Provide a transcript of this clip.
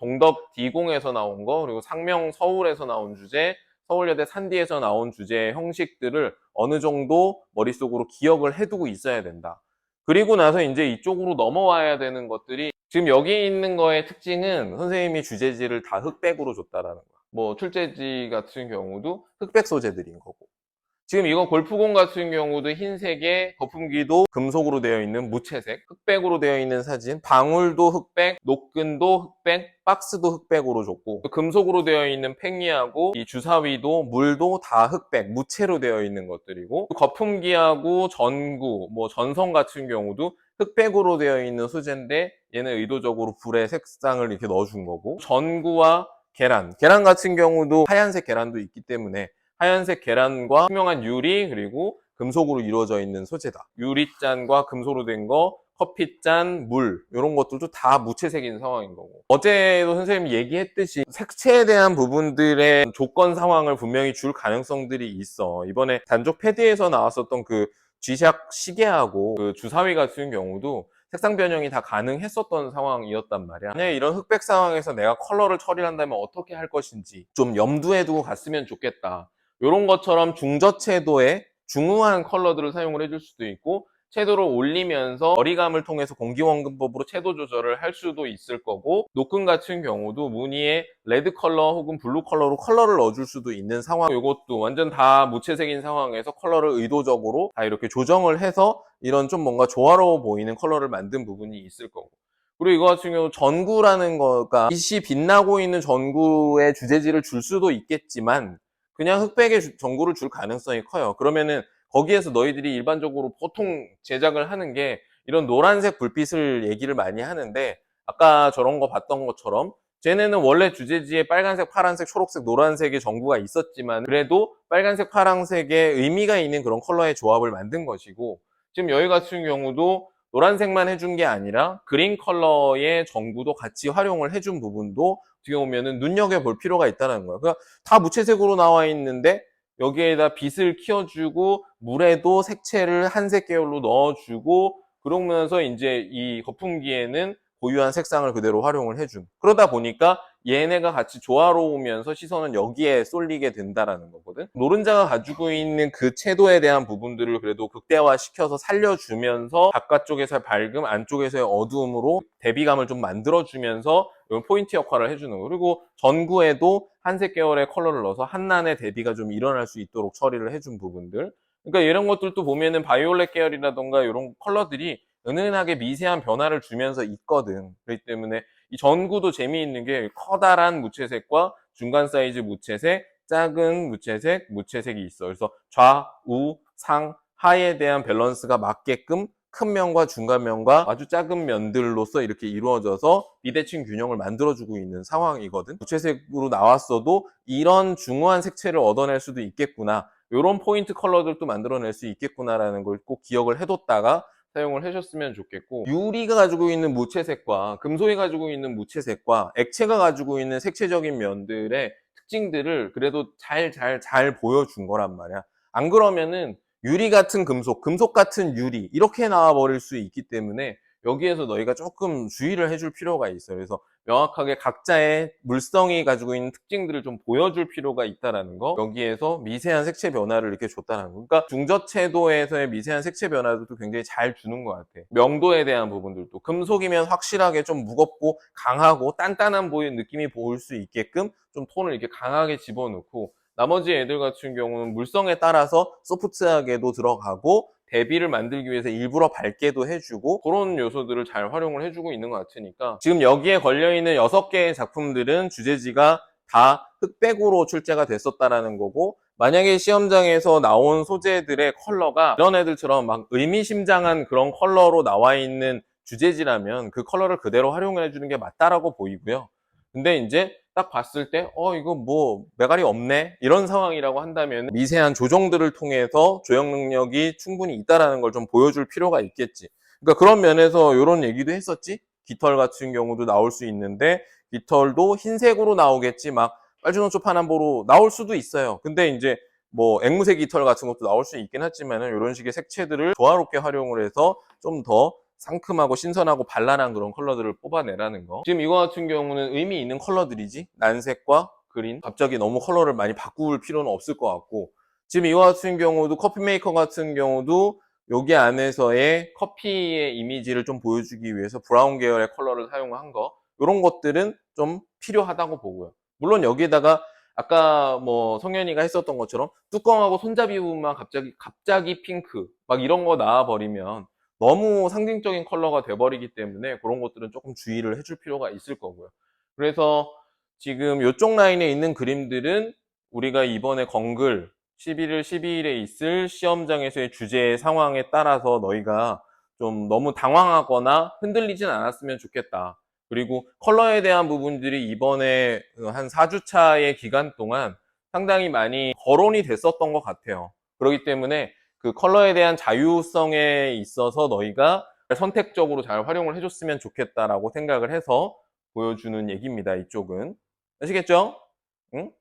동덕 D공에서 나온 거, 그리고 상명 서울에서 나온 주제, 서울여대 산디에서 나온 주제의 형식들을 어느 정도 머릿속으로 기억을 해두고 있어야 된다. 그리고 나서 이제 이쪽으로 넘어와야 되는 것들이, 지금 여기 있는 거의 특징은 선생님이 주제지를 다 흑백으로 줬다라는 거야. 뭐 출제지 같은 경우도 흑백 소재들인 거고, 지금 이거 골프공 같은 경우도 흰색에 거품기도 금속으로 되어 있는 무채색, 흑백으로 되어 있는 사진, 방울도 흑백, 노끈도 흑백, 박스도 흑백으로 줬고, 금속으로 되어 있는 팽이하고 이 주사위도 물도 다 흑백, 무채로 되어 있는 것들이고, 거품기하고 전구, 뭐 전선 같은 경우도 흑백으로 되어 있는 소재인데 얘는 의도적으로 불의 색상을 이렇게 넣어준 거고, 전구와 계란 같은 경우도 하얀색 계란도 있기 때문에 하얀색 계란과 투명한 유리, 그리고 금속으로 이루어져 있는 소재다. 유리잔과 금속으로 된 거, 커피잔, 물, 이런 것들도 다 무채색인 상황인 거고, 어제도 선생님이 얘기했듯이 색채에 대한 부분들의 조건 상황을 분명히 줄 가능성들이 있어. 이번에 단족 패드에서 나왔었던 그 G샥 시계하고 그 주사위 같은 경우도 색상 변형이 다 가능했었던 상황이었단 말이야. 만약에 이런 흑백 상황에서 내가 컬러를 처리한다면 어떻게 할 것인지 좀 염두에 두고 갔으면 좋겠다. 이런 것처럼 중저채도의 중후한 컬러들을 사용을 해줄 수도 있고, 채도를 올리면서 거리감을 통해서 공기원근법으로 채도 조절을 할 수도 있을 거고, 노끈 같은 경우도 무늬에 레드 컬러 혹은 블루 컬러로 컬러를 넣어줄 수도 있는 상황, 이것도 완전 다 무채색인 상황에서 컬러를 의도적으로 다 이렇게 조정을 해서 이런 좀 뭔가 조화로워 보이는 컬러를 만든 부분이 있을 거고, 그리고 이거 같은 경우 전구라는 거가 빛이 빛나고 있는 전구의 주제지를 줄 수도 있겠지만 그냥 흑백의 전구를 줄 가능성이 커요. 그러면은 거기에서 너희들이 일반적으로 보통 제작을 하는 게 이런 노란색 불빛을 얘기를 많이 하는데, 아까 저런 거 봤던 것처럼 쟤네는 원래 주제지에 빨간색, 파란색, 초록색, 노란색의 전구가 있었지만 그래도 빨간색, 파란색의 의미가 있는 그런 컬러의 조합을 만든 것이고, 지금 여기 같은 경우도 노란색만 해준 게 아니라 그린 컬러의 전구도 같이 활용을 해준 부분도 어떻게 보면은 눈여겨볼 필요가 있다는 거예요. 그러니까 다 무채색으로 나와 있는데 여기에다 빛을 키워주고 물에도 색채를 한색 계열로 넣어주고, 그러면서 이제 이 거품기에는 고유한 색상을 그대로 활용을 해준, 그러다 보니까 얘네가 같이 조화로우면서 시선은 여기에 쏠리게 된다라는 거거든. 노른자가 가지고 있는 그 채도에 대한 부분들을 그래도 극대화시켜서 살려주면서 바깥쪽에서의 밝음, 안쪽에서의 어두움으로 대비감을 좀 만들어주면서 이런 포인트 역할을 해주는 거. 그리고 전구에도 한색 계열의 컬러를 넣어서 한난의 대비가 좀 일어날 수 있도록 처리를 해준 부분들. 그러니까 이런 것들도 보면은 바이올렛 계열이라던가 이런 컬러들이 은은하게 미세한 변화를 주면서 있거든. 그렇기 때문에 이 전구도 재미있는 게 커다란 무채색과 중간 사이즈 무채색, 작은 무채색, 무채색이 있어. 그래서 좌우, 상, 하에 대한 밸런스가 맞게끔 큰 면과 중간 면과 아주 작은 면들로서 이렇게 이루어져서 비대칭 균형을 만들어주고 있는 상황이거든. 무채색으로 나왔어도 이런 중후한 색채를 얻어낼 수도 있겠구나, 이런 포인트 컬러들도 만들어낼 수 있겠구나라는 걸 꼭 기억을 해뒀다가 사용을 하셨으면 좋겠고, 유리가 가지고 있는 무채색과 금속이 가지고 있는 무채색과 액체가 가지고 있는 색채적인 면들의 특징들을 그래도 잘 보여준 거란 말이야. 안 그러면은 유리 같은 금속, 금속 같은 유리 이렇게 나와버릴 수 있기 때문에 여기에서 너희가 조금 주의를 해줄 필요가 있어요. 그래서 명확하게 각자의 물성이 가지고 있는 특징들을 좀 보여줄 필요가 있다는 거, 여기에서 미세한 색채 변화를 이렇게 줬다는 거. 그러니까 중저채도에서의 미세한 색채 변화들도 굉장히 잘 주는 것 같아. 명도에 대한 부분들도 금속이면 확실하게 좀 무겁고 강하고 단단한 보이는 느낌이 보일 수 있게끔 좀 톤을 이렇게 강하게 집어넣고, 나머지 애들 같은 경우는 물성에 따라서 소프트하게도 들어가고 대비를 만들기 위해서 일부러 밝게도 해주고, 그런 요소들을 잘 활용을 해주고 있는 것 같으니까 지금 여기에 걸려있는 6개의 작품들은 주제지가 다 흑백으로 출제가 됐었다라는 거고, 만약에 시험장에서 나온 소재들의 컬러가 이런 애들처럼 막 의미심장한 그런 컬러로 나와 있는 주제지라면 그 컬러를 그대로 활용해 주는 게 맞다라고 보이고요. 근데 이제 딱 봤을 때 이거 뭐 매갈이 없네 이런 상황이라고 한다면 미세한 조정들을 통해서 조형 능력이 충분히 있다라는 걸 좀 보여줄 필요가 있겠지. 그러니까 그런 면에서 이런 얘기도 했었지. 깃털 같은 경우도 나올 수 있는데 깃털도 흰색으로 나오겠지, 막 빨주노초 파남보로 나올 수도 있어요. 근데 이제 뭐 앵무새 깃털 같은 것도 나올 수 있긴 하지만은 이런 식의 색채들을 조화롭게 활용을 해서 좀 더 상큼하고 신선하고 발랄한 그런 컬러들을 뽑아내라는 거. 지금 이거 같은 경우는 의미 있는 컬러들이지. 난색과 그린. 갑자기 너무 컬러를 많이 바꿀 필요는 없을 것 같고, 지금 이거 같은 경우도 커피 메이커 같은 경우도 여기 안에서의 커피의 이미지를 좀 보여주기 위해서 브라운 계열의 컬러를 사용한 거, 이런 것들은 좀 필요하다고 보고요. 물론 여기에다가 아까 뭐 성현이가 했었던 것처럼 뚜껑하고 손잡이 부분만 갑자기 핑크 막 이런 거 나와버리면 너무 상징적인 컬러가 돼버리기 때문에 그런 것들은 조금 주의를 해줄 필요가 있을 거고요. 그래서 지금 이쪽 라인에 있는 그림들은 우리가 이번에 건글 11일, 12일에 있을 시험장에서의 주제 상황에 따라서 너희가 좀 너무 당황하거나 흔들리진 않았으면 좋겠다. 그리고 컬러에 대한 부분들이 이번에 한 4주차의 기간 동안 상당히 많이 거론이 됐었던 것 같아요. 그렇기 때문에 그 컬러에 대한 자유성에 있어서 너희가 선택적으로 잘 활용을 해줬으면 좋겠다라고 생각을 해서 보여주는 얘기입니다. 이쪽은. 아시겠죠? 응?